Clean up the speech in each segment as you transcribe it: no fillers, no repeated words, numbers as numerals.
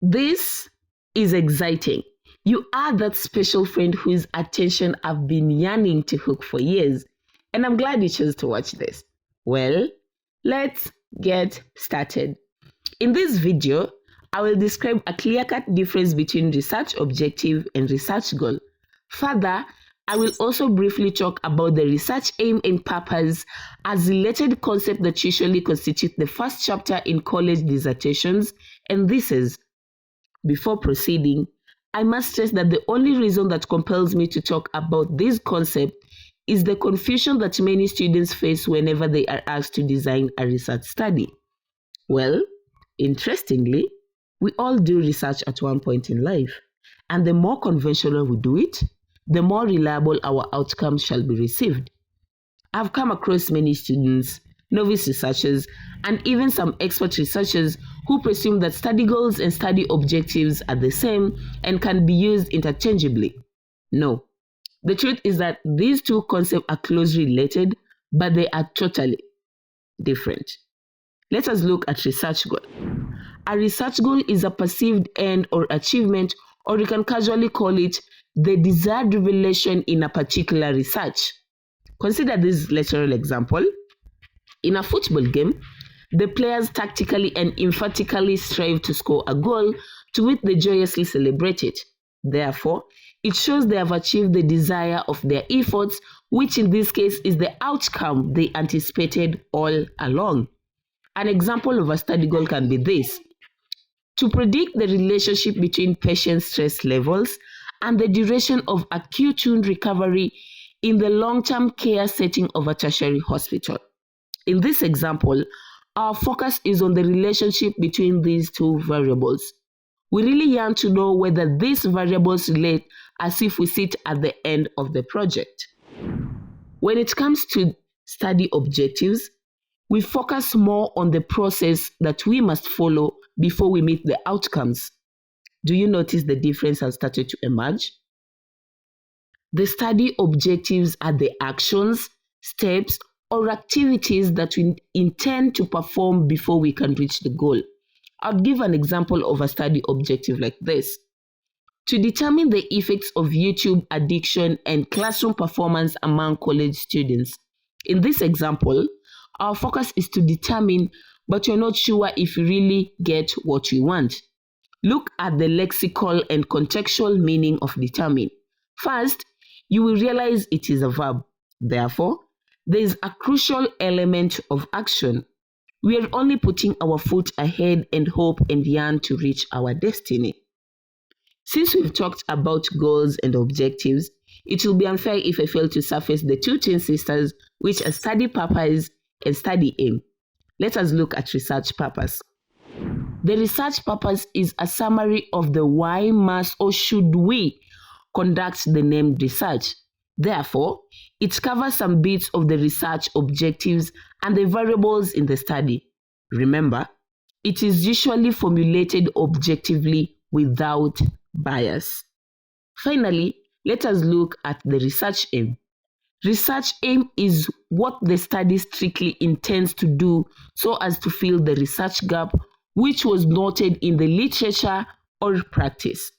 This is exciting. You are that special friend whose attention I've been yearning to hook for years, and I'm glad you chose to watch this. Well, let's get started. In this video, I will describe a clear-cut difference between research objective and research goal. Further, I will also briefly talk about the research aim and purpose as related concepts that usually constitute the first chapter in college dissertations and theses. Before proceeding, I must stress that the only reason that compels me to talk about this concept is the confusion that many students face whenever they are asked to design a research study. Well, interestingly, we all do research at one point in life, and the more conventional we do it, the more reliable our outcomes shall be received. I've come across many students, novice researchers, and even some expert researchers who presume that study goals and study objectives are the same and can be used interchangeably. No, the truth is that these two concepts are closely related, but they are totally different. Let us look at research goal. A research goal is a perceived end or achievement, or you can casually call it the desired revelation in a particular research. Consider this literal example. In a football game, the players tactically and emphatically strive to score a goal, to which they joyously celebrate it. Therefore, it shows they have achieved the desire of their efforts, which in this case is the outcome they anticipated all along. An example of a study goal can be this: to predict the relationship between patient stress levels and the duration of acute wound recovery in the long-term care setting of a tertiary hospital. In this example, our focus is on the relationship between these two variables. We really yearn to know whether these variables relate as if we sit at the end of the project. When it comes to study objectives, we focus more on the process that we must follow before we meet the outcomes. Do you notice the difference has started to emerge? The study objectives are the actions, steps, or activities that we intend to perform before we can reach the goal. I'll give an example of a study objective like this. To determine the effects of YouTube addiction and classroom performance among college students. In this example, our focus is to determine, but you're not sure if you really get what you want. Look at the lexical and contextual meaning of determine. First, you will realize it is a verb. Therefore, there is a crucial element of action. We are only putting our foot ahead and hope and yearn to reach our destiny. Since we've talked about goals and objectives, it will be unfair if I fail to surface the two twin sisters, which are study purpose and study aim. Let us look at research purpose. The research purpose is a summary of the why must or should we conduct the named research. Therefore, it covers some bits of the research objectives and the variables in the study. Remember, it is usually formulated objectively without bias. Finally, let us look at the research aim. Research aim is what the study strictly intends to do so as to fill the research gap which was noted in the literature or practice.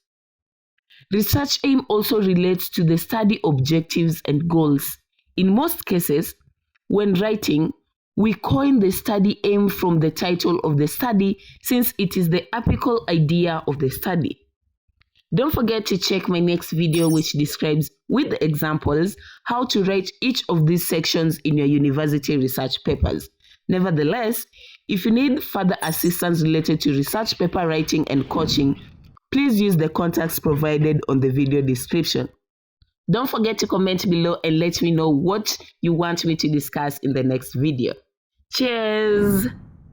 Research aim also relates to the study objectives and goals. In most cases, when writing, we coin the study aim from the title of the study since it is the apical idea of the study. Don't forget to check my next video which describes with examples how to write each of these sections in your university research papers. Nevertheless, if you need further assistance related to research paper writing and coaching, please use the contacts provided on the video description. Don't forget to comment below and let me know what you want me to discuss in the next video. Cheers!